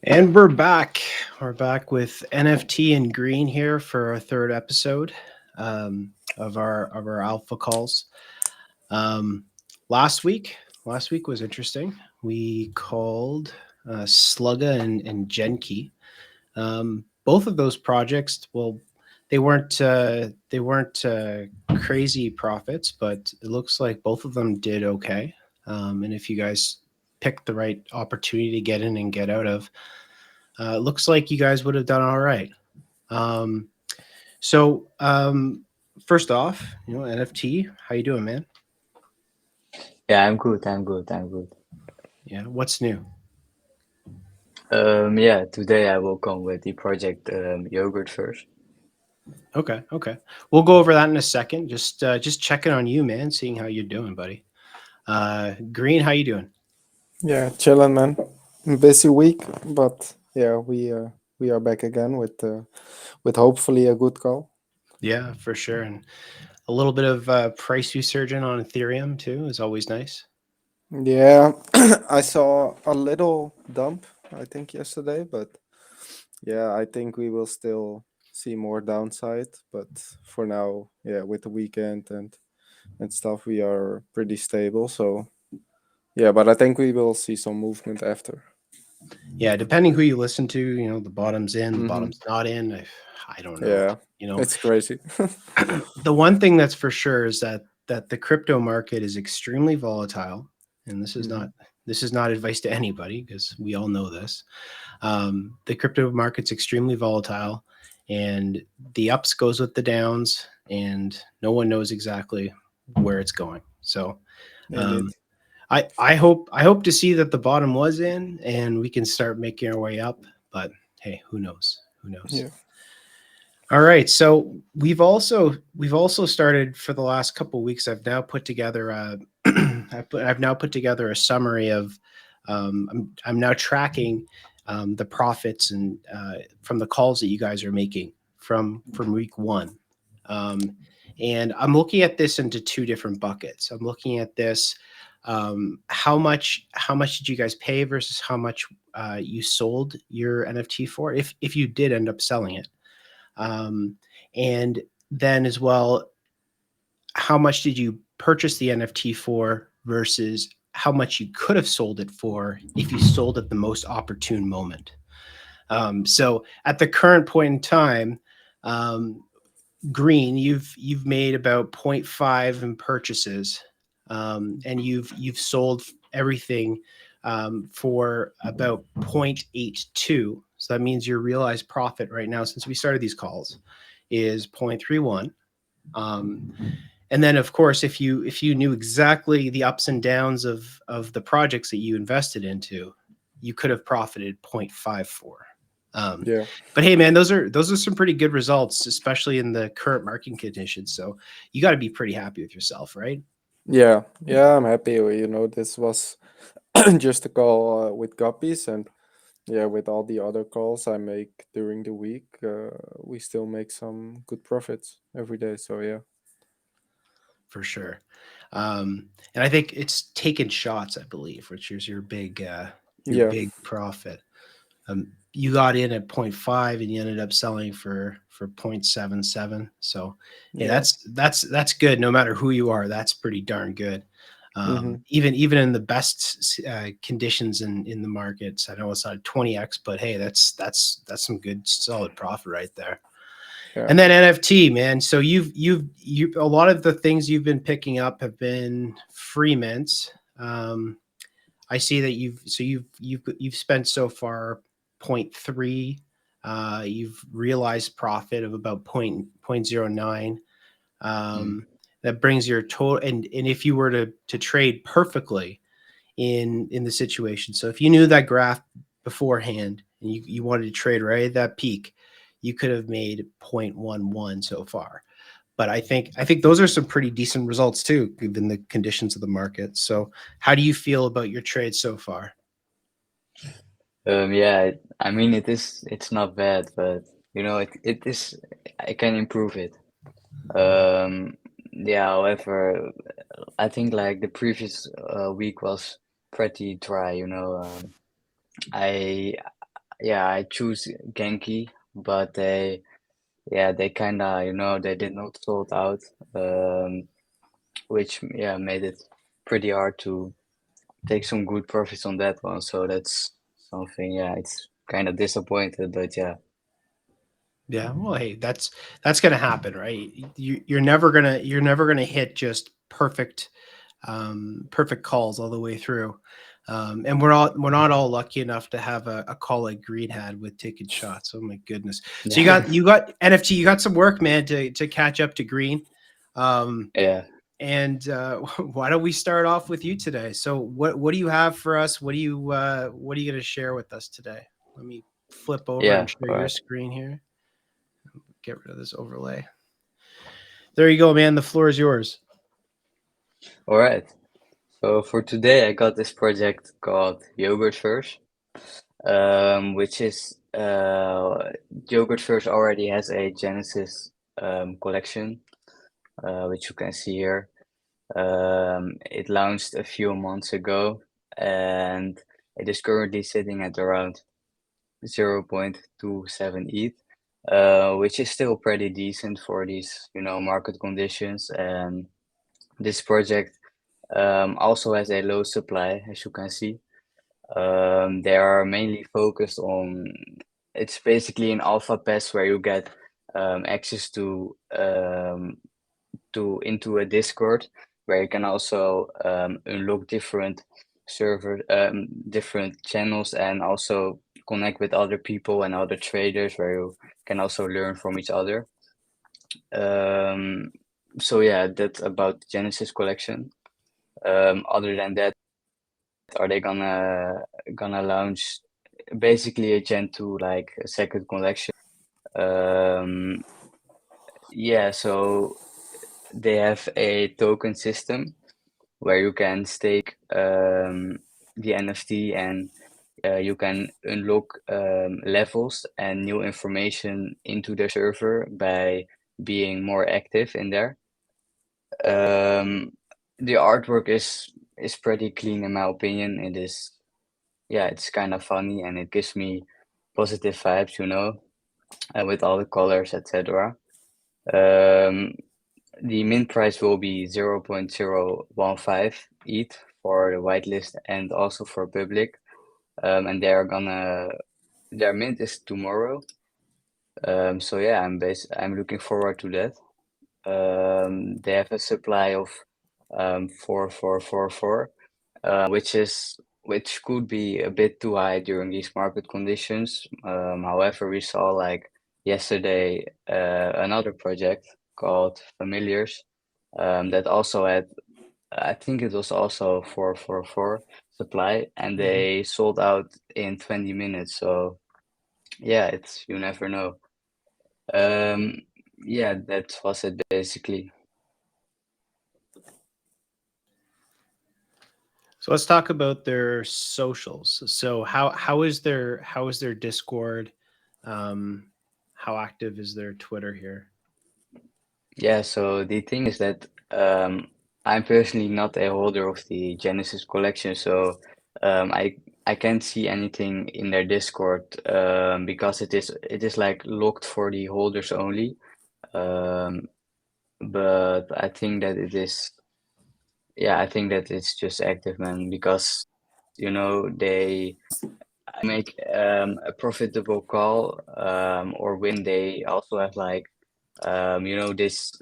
And we're back. We're back with NFT and Green here for our third episode of our alpha calls. Um, last week, last week was interesting. We called Slugga and Genki. Both of those projects, well, they weren't crazy profits, but it looks like both of them did okay. And if you guys picked the right opportunity to get in and get out of, it looks like you guys would have done all right. Um, so first off, NFT, how you doing, man? Yeah, I'm good. I'm good. I'm good. Yeah, what's new? Yeah, today I will come with the project YogurtVerse. Okay, okay. We'll go over that in a second. Just checking on you, man, seeing how you're doing, buddy. Green, how you doing? Yeah, chilling, man. Busy week, but yeah, we are back again with hopefully a good call. Yeah, for sure. And a little bit of price resurgence on Ethereum too is always nice. Yeah, I saw a little dump, I think yesterday, but yeah, I think we will still see more downside. But for now, yeah, with the weekend and stuff, we are pretty stable. So yeah, but I think we will see some movement after. Yeah, depending who you listen to, the bottom's in, the Mm-hmm. bottom's not in. I don't know. Yeah, You know, it's crazy. the one thing that's for sure is that the crypto market is extremely volatile, and this is Hmm. not advice to anybody because we all know this. The crypto market's extremely volatile, and the ups goes with the downs, and no one knows exactly where it's going. So Indeed. um, I hope to see that the bottom was in, and we can start making our way up. But hey, who knows? Who knows? Yeah. All right, so we've also started for the last couple of weeks. I've now put together a I've now put together a summary of I'm now tracking the profits and from the calls that you guys are making from week one, um, and I'm looking at this into two different buckets. I'm looking at this how much did you guys pay versus how much you sold your NFT for if you did end up selling it, um, and then as well, how much did you purchase the NFT for versus how much you could have sold it for if you sold at the most opportune moment. So at the current point in time, um, Green, you've made about zero point 0.5 in purchases, and you've sold everything for about 0.82. So that means your realized profit right now, since we started these calls, is 0.31. Um, and then, of course, if you knew exactly the ups and downs of the projects that you invested into, you could have profited 0.54. Um, Yeah. but hey, man, those are some pretty good results, especially in the current market conditions. So you got to be pretty happy with yourself, right? Yeah, yeah, I'm happy. This was just a call with guppies, and yeah, with all the other calls I make during the week, we still make some good profits every day. So yeah, For sure. And I think it's taken shots, I believe, which is your yeah, big profit. You got in at zero point 0.5 and you ended up selling for 0.77. So hey, yeah, that's good. No matter who you are, that's pretty darn good. mm-hmm. Even in the best conditions in the markets, I know it's not 20x, but hey, that's some good solid profit right there. Yeah, And then NFT, man. So you a lot of the things you've been picking up have been free mints. I see that you've spent so far zero point 0.3. You've realized profit of about point zero 0.09. Mm. That brings your total, and if you were to trade perfectly in the situation, so if you knew that graph beforehand and you wanted to trade right at that peak, you could have made 0.11 so far. But I think those are some pretty decent results too, given the conditions of the market. So how do you feel about your trade so far? Yeah, I mean it's not bad, but it is. I can improve it. Um, yeah, however, I think like the previous week was pretty dry. I yeah, I choose Genki, but they kind of, they did not sold out, which made it pretty hard to take some good profits on that one. So that's something, it's kind of disappointed, but yeah. Yeah, well, hey, that's gonna happen, right? You're never gonna hit just perfect calls all the way through. And we're not all lucky enough to have a call like Green had with taking shots. Oh my goodness! So you got NFT, you got some work, man, to catch up to Green. Yeah. And why don't we start off with you today? So what do you have for us? What are you going to share with us today? Let me flip over Yeah, and share all your right. screen here. Get rid of this overlay. There you go, man. The floor is yours. All right. So for today, I got this project called YogurtVerse, which is YogurtVerse already has a Genesis collection, which you can see here. It launched a few months ago, and it is currently sitting at around 0.27 ETH, which is still pretty decent for these, market conditions. And this project also has a low supply, as you can see. They are mainly focused on, it's basically an alpha pass where you get access to into a Discord where you can also unlock different server different channels, and also connect with other people and other traders where you can also learn from each other. So yeah, that's about the Genesis collection. Other than that, are they gonna launch basically a Gen 2 like a second collection? Um, yeah, so they have a token system where you can stake the NFT, and you can unlock levels and new information into their server by being more active in there. The artwork is pretty clean in my opinion. It is, it's kind of funny, and it gives me positive vibes, with all the colors, etc. Um, the min price will be 0.015 ETH for the whitelist and also for public. And their mint is tomorrow. So yeah, I'm looking forward to that. They have a supply of 4444, which could be a bit too high during these market conditions. However, we saw like yesterday another project called Familiars that also had, I think it was also 444 supply, and they sold out in 20 minutes. So yeah, it's, you never know. Um, yeah, that was it basically. So let's talk about their socials. So how is their Discord? How active is their Twitter here? Yeah, so the thing is that I'm personally not a holder of the Genesis collection, so I can't see anything in their Discord because it is like locked for the holders only. Um, but I think that I think that it's just active, man, because they make a profitable call or win, they also have like this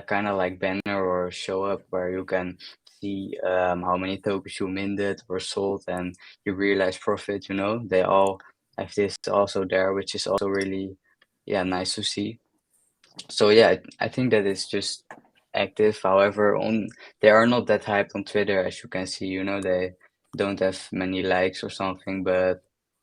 kind of like banner or show up where you can see how many tokens you minted or sold, and you realize profit. They all have this also there, which is also really nice to see. So yeah, I think that it's just active. However, they are not that hyped on Twitter, as you can see. They don't have many likes or something. But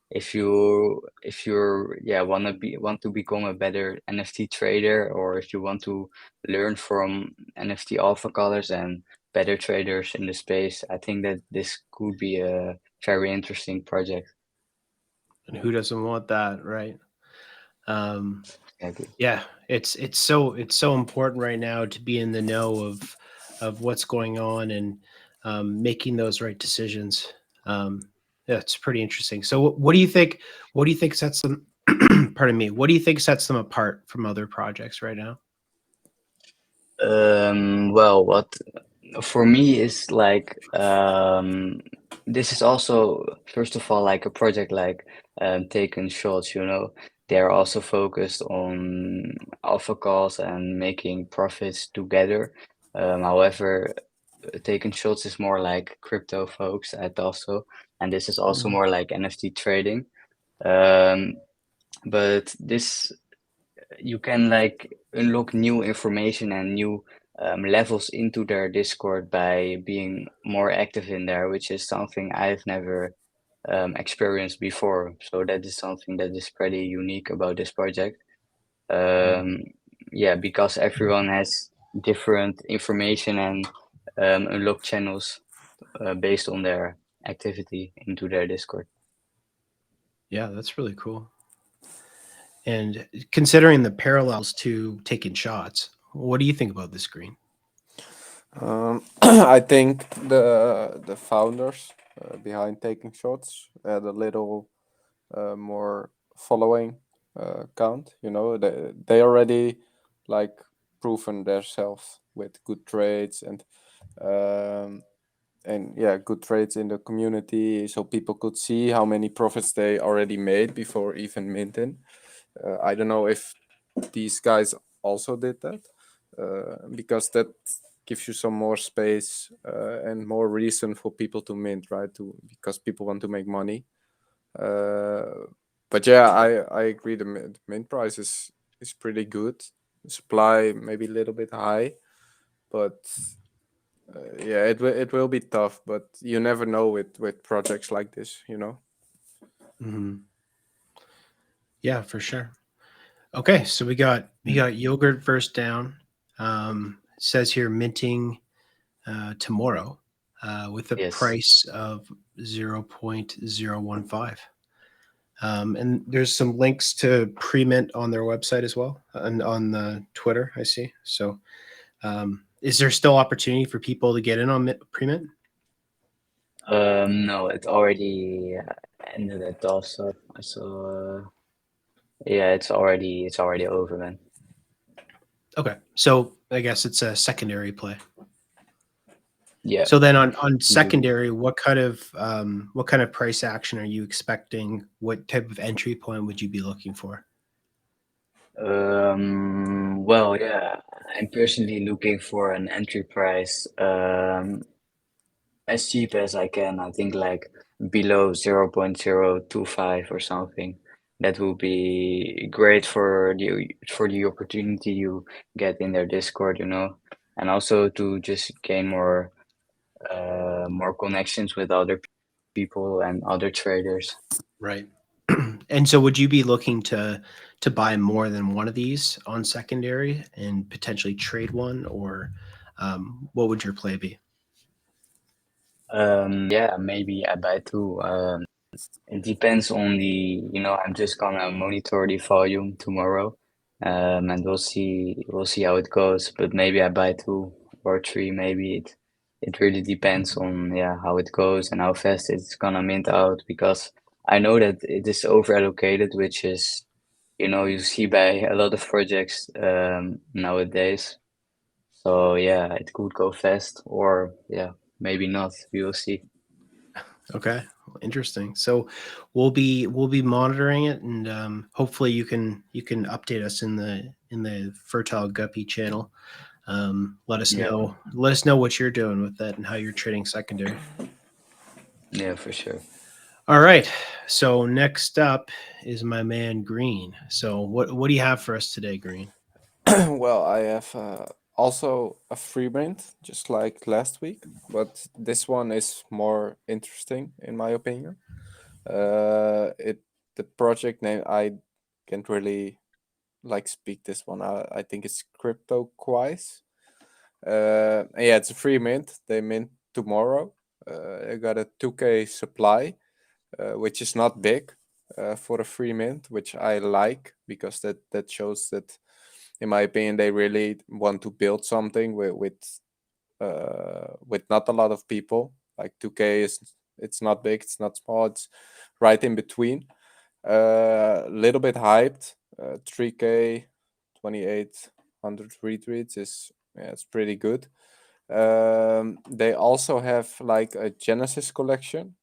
if you're want to become a better NFT trader, or if you want to learn from NFT alpha colors and better traders in the space, I think that this could be a very interesting project. And who doesn't want that, right? Um, Exactly. yeah, it's so important right now to be in the know of what's going on, and making those right decisions. Um, Yeah, it's pretty interesting. So what do you think? What do you think sets them? Pardon me. What do you think sets them apart from other projects right now? Well, what for me is like this is also first of all like a project like taking shots, you know. They're also focused on alpha calls and making profits together. However, taking shots is more like crypto folks at also, and this is also Mhm. more like NFT trading. Um, but this you can like unlock new information and new levels into their Discord by being more active in there, which is something I've never experienced before. So that is something that is pretty unique about this project. Um, yeah, because everyone has different information and unlock channels based on their activity into their Discord. Yeah, that's really cool. And considering the parallels to taking shots, what do you think about this, Green? I think the founders behind Taking Shots had a little more following count. You know, they already like proven themselves with good trades um, and yeah, good trades in the community, so people could see how many profits they already made before even minting. I don't know if these guys also did that, because that gives you some more space and more reason for people to mint, right? To because people want to make money. Uh, but yeah, I agree. The mint price is pretty good. Supply maybe a little bit high, but yeah, it will be tough. But you never know with projects like this, you know. Hmm. Yeah, for sure. Okay, so we got YogurtVerse down. It says here minting tomorrow with a Yes. price of 0.015. And there's some links to pre-mint on their website as well, and on the Twitter I see. So, is there still opportunity for people to get in on pre-mint? No, it already ended at also. So yeah, it's already over, man. Okay, so I guess it's a secondary play. Yeah, So then on indeed. secondary, what kind of price action are you expecting? What type of entry point would you be looking for? Well, yeah, I'm personally looking for an entry price as cheap as I can. I think like below 0.025 or something. That will be great for the opportunity you get in their Discord, you know, and also to just gain more connections with other people and other traders. Right. And so would you be looking to buy more than one of these on secondary and potentially trade one, or what would your play be? Yeah, maybe I buy two. It depends on I'm just gonna monitor the volume tomorrow, and we'll see how it goes. But maybe I buy two or three. Maybe it really depends on how it goes and how fast it's gonna mint out because I know that it is over allocated, which is you see by a lot of projects nowadays. So yeah, it could go fast or maybe not. We will see. Okay, interesting. So we'll be monitoring it, and hopefully you can update us in the Fertile Guppy channel. Yeah, Let us know what you're doing with that and how you're trading secondary. yeah, for sure. All right. So next up is my man Green. So what do you have for us today, Green? Well, I have also a free mint, just like last week, but this one is more interesting in my opinion. It the project name I can't really like speak this one. I think it's Crypto Quise. Yeah, it's a free mint. They mint tomorrow. I got a 2K supply, which is not big for a free mint, which I like because that shows that, in my opinion, they really want to build something with not a lot of people. Like 2K is It's not big, it's not small, it's right in between. A little bit hyped. 3K, 2,800 retweets is, yeah, it's pretty good. They also have like a Genesis collection,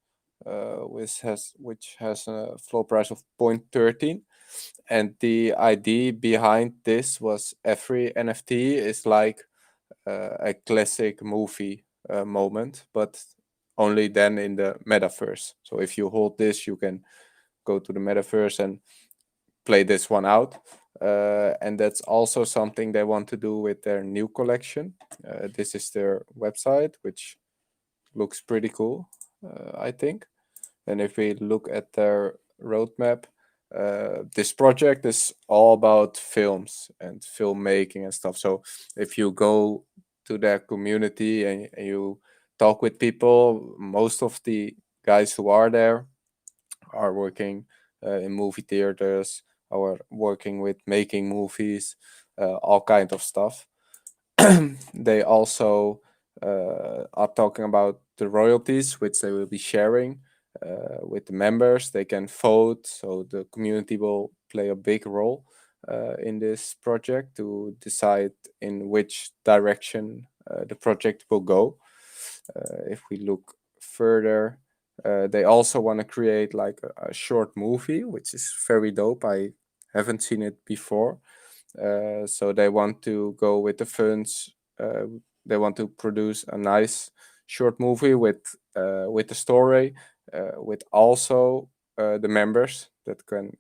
which has a floor price of 0.13. And the idea behind this was every NFT is like a classic movie moment, but only then in the metaverse. So if you hold this, you can go to the metaverse and play this one out. And that's also something they want to do with their new collection. This is their website, which looks pretty cool, I think. And if we look at their roadmap, this project is all about films and filmmaking and stuff. So if you go to their community and you talk with people, most of the guys who are there are working in movie theaters, or working with making movies, all kind of stuff. They also are talking about the royalties, which they will be sharing with the members. They can vote, so the community will play a big role in this project to decide in which direction the project will go. If we look further, they also want to create like a short movie, which is very dope. I haven't seen it before. So they want to go with the funds. They want to produce a nice short movie with the story, with also the members that can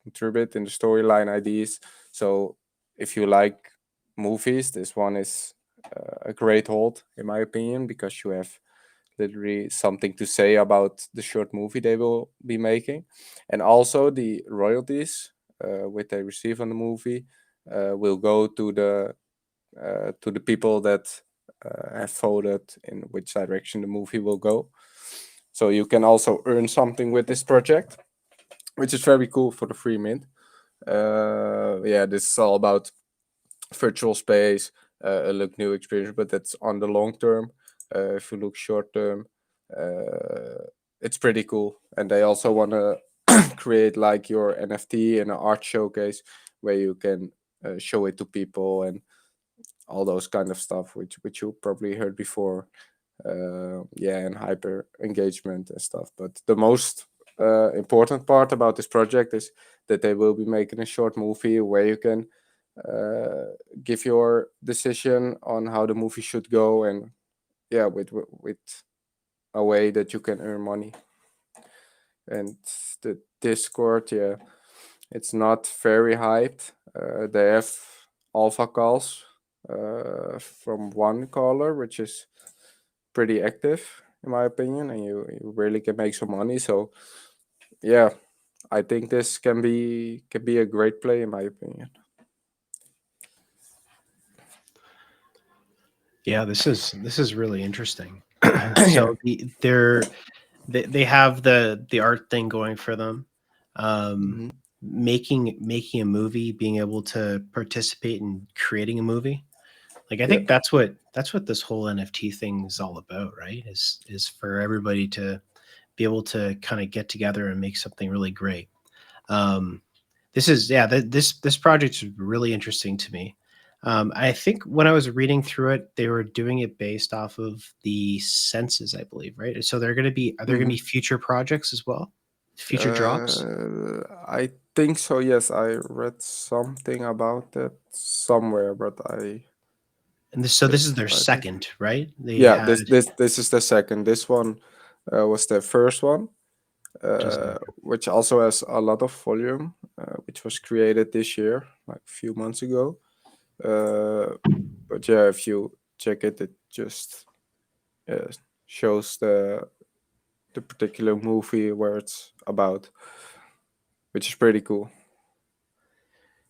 contribute in the storyline ideas. So if you like movies, this one is a great hold, in my opinion, because you have literally something to say about the short movie they will be making, and also the royalties which they receive on the movie will go to the people that have voted in which direction the movie will go. So you can also earn something with this project, which is very cool for the free mint. Yeah, this is all about virtual space, a look new experience, but that's on the long term. If you look short term, it's pretty cool. And they also want to create like your NFT and an art showcase where you can show it to people and all those kind of stuff, which you probably heard before. Yeah, and hyper engagement and stuff. But the most important part about this project is that they will be making a short movie where you can give your decision on how the movie should go, and yeah, with a way that you can earn money. And the Discord, yeah, it's not very hyped. They have alpha calls from one caller, which is pretty active in my opinion, and you really can make some money. So yeah, I think this can be a great play in my opinion. Yeah, this is really interesting. Yeah. So they have the art thing going for them. Um, Mhm. making a movie, being able to participate in creating a movie. Like I Yeah. think that's what this whole NFT thing is all about, right? Is for everybody to be able to kind of get together and make something really great. Um, this is yeah, this project is really interesting to me. I think when I was reading through it, they were doing it based off of the senses, I believe, right? So are there going to Mhm. be future projects as well, future drops? I think so. Yes, I read something about that somewhere, but This is their I think, second, right? They yeah, had this is the second. This one was the first one, design. which also has a lot of volume, which was created this year, like a few months ago. Uh, but yeah, if you check it, it just uh, shows the particular movie where it's about, which is pretty cool.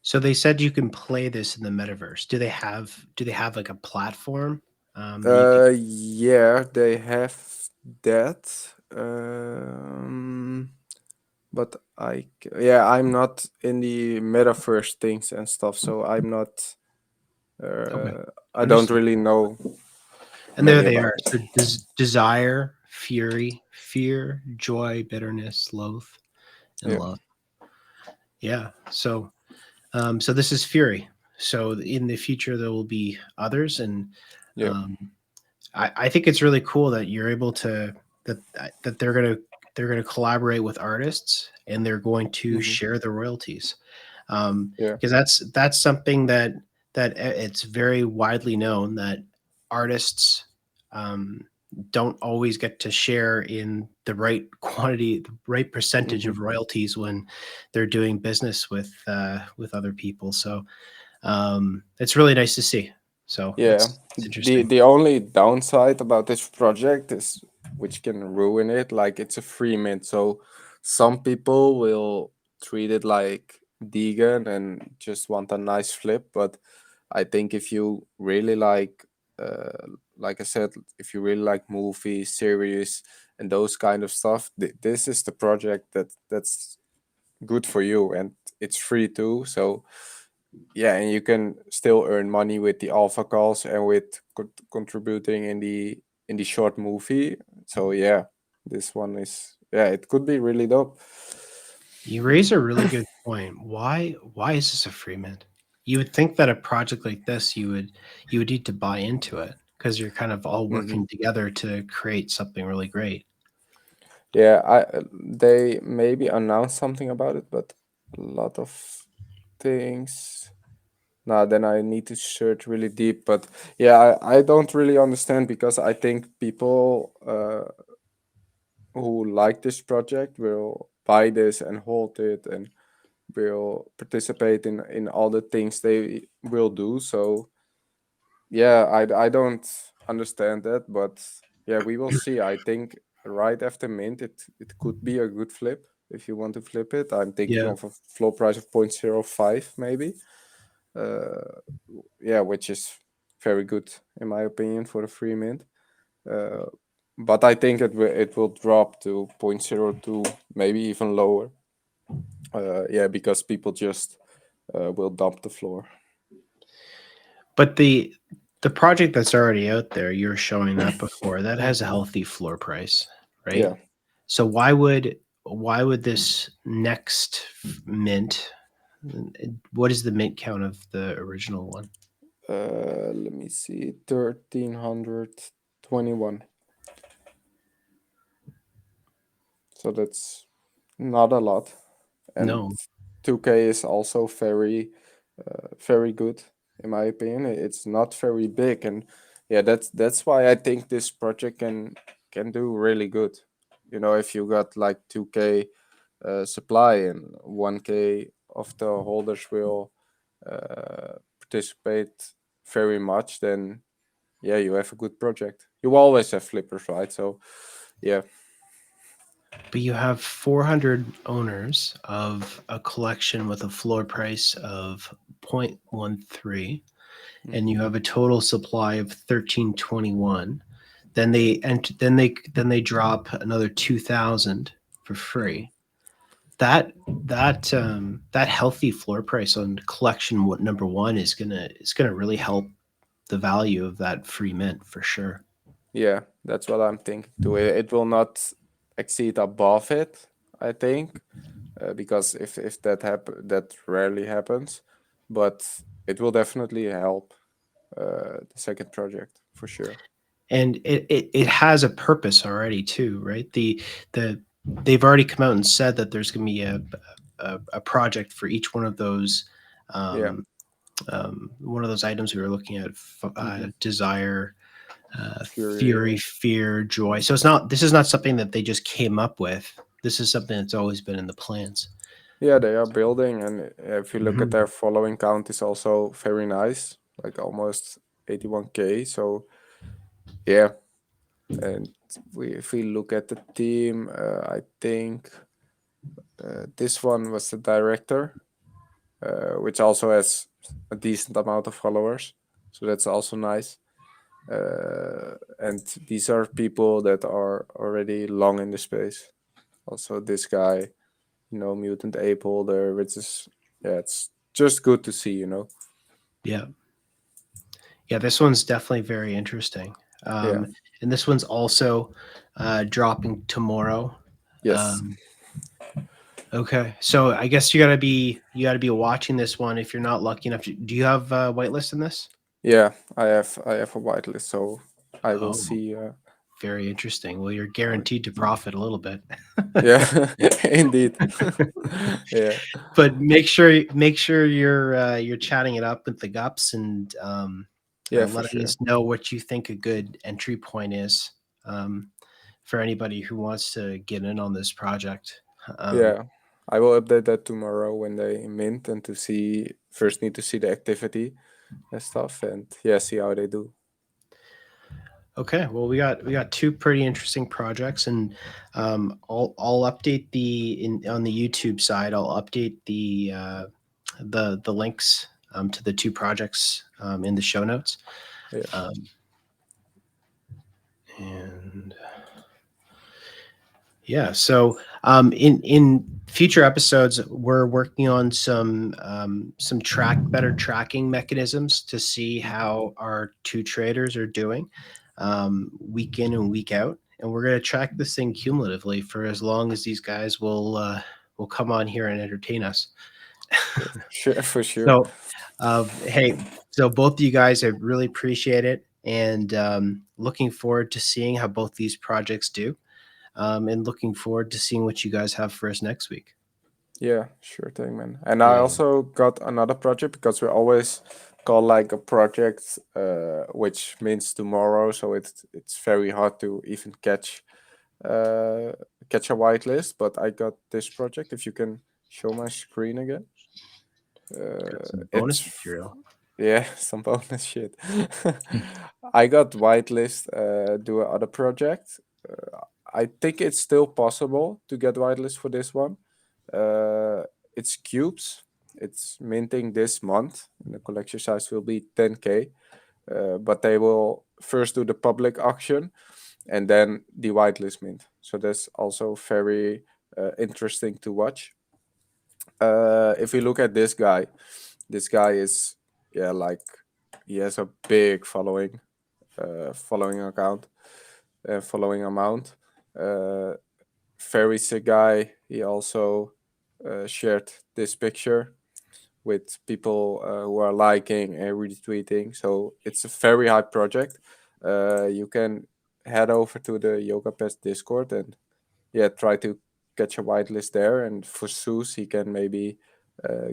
So they said you can play this in the metaverse. Do they have like a platform that you can? Yeah, they have that. But yeah, I'm not in the metaverse things and stuff, so I'm not. Okay, I don't understood. really know And there many they about are. it. So Desire, Fury, fear, joy, bitterness, loath, and Yeah. love. Yeah. So this is fury. So in the future there will be others, and Yeah. um, I think it's really cool that you're able to that that they're gonna collaborate with artists and they're going to Hmm. share the royalties. Yeah. Because that's something that it's very widely known that artists um, don't always get to share in the right quantity, the right percentage Hmm. of royalties when they're doing business with other people. So it's really nice to see. So Yeah. it's The interesting. the only downside about this project is, which can ruin it, like it's a free mint. So some people will treat it like vegan and just want a nice flip. But I think if you really like I said, if you really like movies, series, and those kind of stuff, this is the project that's good for you, and it's free too. So yeah, and you can still earn money with the alpha calls and with contributing in the short movie. So yeah, this one is, yeah, it could be really dope. You raise a really good point. Why is this a free mint? You would think that a project like this you would need to buy into it because you're kind of all Hmm. working together to create something really great. Yeah, they maybe announced something about it, but a lot of things. Now then I need to search really deep, but yeah, I don't really understand, because I think people who like this project will buy this and hold it and will participate in all the things they will do. So yeah, I don't understand that, but yeah, we will see. I think right after mint, it could be a good flip if you want to flip it. I'm thinking Yeah. of a floor price of 0.05 maybe. Uh, yeah, which is very good in my opinion for a free mint. Uh, but I think it will drop to zero point zero 0.02, maybe even lower. Yeah, because people just will dump the floor. But the project that's already out there, you were showing that before, that has a healthy floor price, right? Yeah. So why would this next mint, what is the mint count of the original one? Let me see, 1321. So that's not a lot, and No. 2K is also very good in my opinion. It's not very big, and yeah, that's why I think this project can do really good. You know, if you got like 2K supply and 1K of the holders will participate very much, then yeah, you have a good project. You always have flippers, right? So yeah. But you have 400 owners of a collection with a floor price of 0.13, and Hmm. you have a total supply of 1321. Then they drop another 2,000 for free. That healthy floor price on collection number one is gonna really help the value of that free mint for sure. Yeah, that's what I'm thinking too. It will not exceed above it, I think, because if that rarely happens, but it will definitely help the second project for sure. And it has a purpose already too, right? The they've already come out and said that there's going to be a project for each Yeah. um, one of those items we were looking at: Hmm. desire, Fury. fury, fear, joy. So it's not this is not something that they just came up with. This is something that's always been in the plans. Yeah, they are building, and if you look at Hmm. their following count, is also very nice, like almost 81K. So yeah, and if we look at the team, I think this one was the director, which also has a decent amount of followers. So that's also nice. And these are people that are already long in the space. Also, this guy, Mutant Ape Holder, which is, yeah, it's just good to see, Yeah, yeah. This one's definitely very interesting. Yeah. Um, and this one's also dropping tomorrow. Yes. Okay, so I guess you gotta be watching this one if you're not lucky enough. Do you have whitelist in this? Yeah, I have a whitelist, so I will Oh, see. very interesting. Well, you're guaranteed to profit a little bit. Yeah, indeed. Yeah, But make sure you're chatting it up with the gups and yeah, for letting sure. us know what you think a good entry point is for anybody who wants to get in on this project. Um, Yeah, I will update that tomorrow when they mint, and to see first need to see the activity and stuff, and yeah, see how they do. okay, well we got two pretty interesting projects, and I'll update on the YouTube side. I'll update the links to the two projects in the show notes. Yeah, Um, and yeah, so in future episodes, we're working on some better tracking mechanisms to see how our two traders are doing week in and week out, and we're going to track this thing cumulatively for as long as these guys will come on here and entertain us. yeah, sure, for sure. So, hey, so both of you guys, I really appreciate it, and looking forward to seeing how both these projects do, and looking forward to seeing what you guys have for us next week. Yeah, sure thing, man. And I Yeah. also got another project because we always call like a project, which means tomorrow, so it's very hard to even uh, catch a whitelist. But I got this project. If you can show my screen again, Got some bonus it's material. yeah, some bonus shit. I got whitelist. Do another project. I think it's still possible to get whitelist for this one. Uh, it's cubes. It's minting this month, and the collection size will be 10K. But they will first do the public auction and then the whitelist mint. So that's also very interesting to watch. If we look at this guy is like he has a big following account, following amount. Uh, Very sick guy. He also shared this picture with people who are liking and retweeting. So it's a very high project. You can head over to the YogurtVerse Discord and try to catch a whitelist there. And for Soos, he can maybe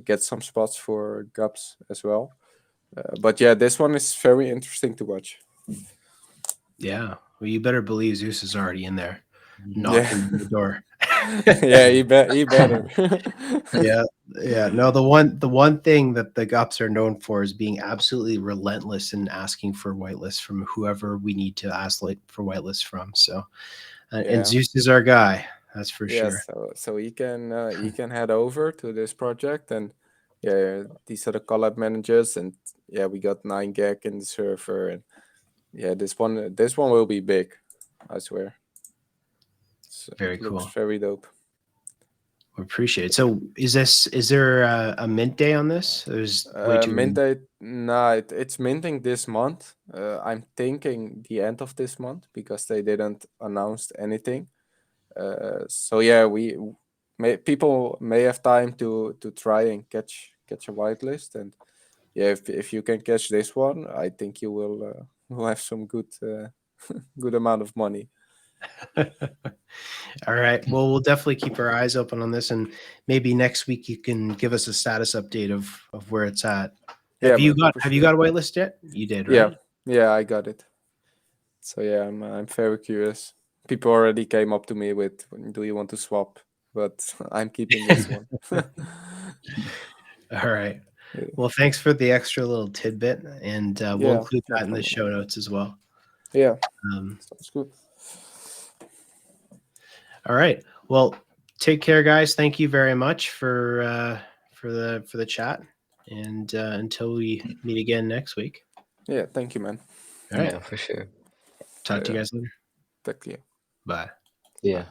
get some spots for Gubs as well. But yeah, this one is very interesting to watch. Yeah, well, you better believe Zeus is already in there, Yeah, knocking on the door. yeah, he better. Yeah, yeah. No, the one thing that the Gups are known for is being absolutely relentless in asking for whitelists from whoever we need to ask for whitelists from. So, and Yeah. Zeus is our guy, that's for sure. Yes, so he can head over to this project, and yeah, these are the collab managers, and yeah, we got 9 gag in the server, and yeah, this one will be big, I swear. So Very it looks cool. very dope. We appreciate it. So, is there a mint day on this? There's way too Mint early. date, nah, it's minting this month. I'm thinking the end of this month because they didn't announce anything. So yeah, people may have time to try and catch a whitelist, and yeah, if you can catch this one, I think you will have some good good amount of money. All right. Well, we'll definitely keep our eyes open on this, and maybe next week you can give us a status update of where it's at. Yeah, man, for Have you sure. got a whitelist yet? You did, Yeah, right? yeah, I got it. So yeah, I'm very curious. People already came up to me with, "Do you want to swap?" But I'm keeping this one. All right. Yeah, Well, thanks for the extra little tidbit, and we'll yeah, include no that in the problem. show notes as well. Yeah, Um, sounds good. all right. Well, take care, guys. Thank you very much for the chat, and until we meet again next week. Yeah, thank you, man. All right. Yeah, for sure. Talk to you Yeah, guys later. thank you. Bye. Yeah.